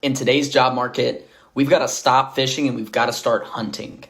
in today's job market, we've got to stop fishing and we've got to start hunting.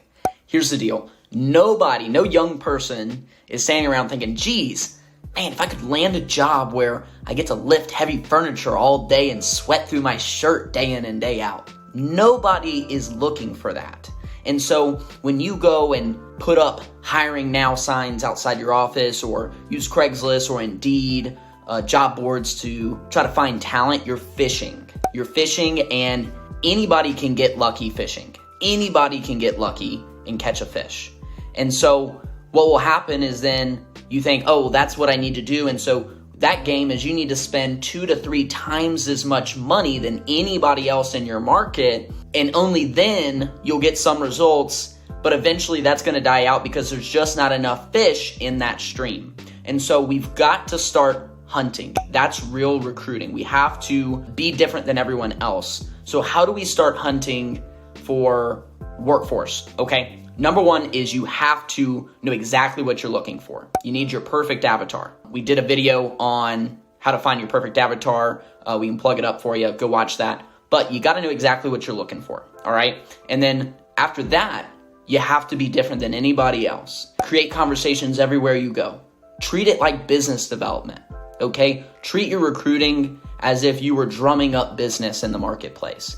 Here's the deal. Nobody, no young person is standing around thinking, geez, man, if I could land a job where I get to lift heavy furniture all day and sweat through my shirt day in and day out. Nobody is looking for that. And so when you go and put up hiring now signs outside your office or use Craigslist or Indeed, job boards to try to find talent, you're fishing. You're fishing, and anybody can get lucky fishing. Anybody can get lucky and catch a fish. And so what will happen is then you think, oh, that's what I need to do. And so that game is you need to spend 2 to 3 times as much money than anybody else in your market. And only then you'll get some results. But eventually that's going to die out because there's just not enough fish in that stream. And so we've got to start hunting. That's real recruiting. We have to be different than everyone else. So how do we start hunting for workforce? Okay. Number one is you have to know exactly what you're looking for. You need your perfect avatar. We did a video on how to find your perfect avatar. We can plug it up for you. Go watch that. But you got to know exactly what you're looking for. All right. And then after that, you have to be different than anybody else. Create conversations everywhere you go. Treat it like business development. Okay. Treat your recruiting as if you were drumming up business in the marketplace.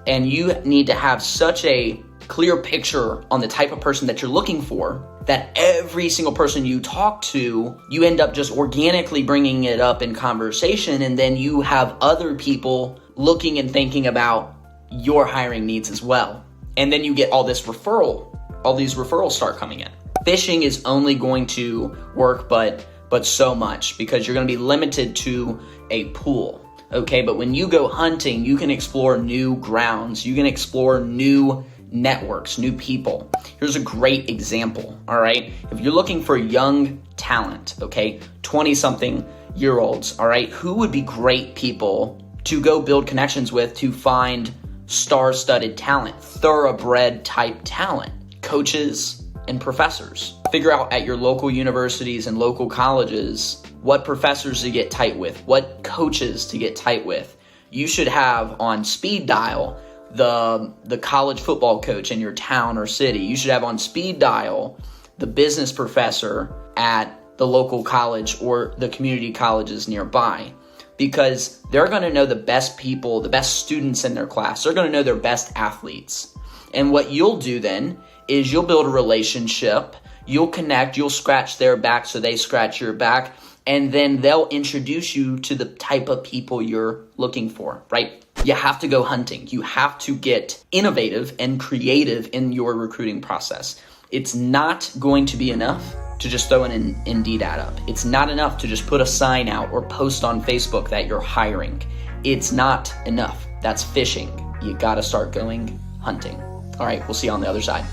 And you need to have such a clear picture on the type of person that you're looking for that every single person you talk to, you end up just organically bringing it up in conversation. And then you have other people looking and thinking about your hiring needs as well. And then you get all these referrals start coming in. Fishing is only going to work, but so much, because you're going to be limited to a pool. Okay, but when you go hunting, you can explore new grounds. You can explore new networks, new people. Here's a great example, all right? If you're looking for young talent, okay, 20-something-year-olds, all right, who would be great people to go build connections with to find star-studded talent, thoroughbred type talent? Coaches and professors. Figure out at your local universities and local colleges what professors to get tight with, what coaches to get tight with. You should have on speed dial the college football coach in your town or city. You should have on speed dial the business professor at the local college or the community colleges nearby, because they're going to know the best people, the best students in their class. They're going to know their best athletes. And what you'll do then is you'll build a relationship, you'll connect, you'll scratch their back so they scratch your back, and then they'll introduce you to the type of people you're looking for, right? You have to go hunting. You have to get innovative and creative in your recruiting process. It's not going to be enough to just throw an Indeed ad up. It's not enough to just put a sign out or post on Facebook that you're hiring. It's not enough. That's fishing. You got to start going hunting. All right, we'll see you on the other side.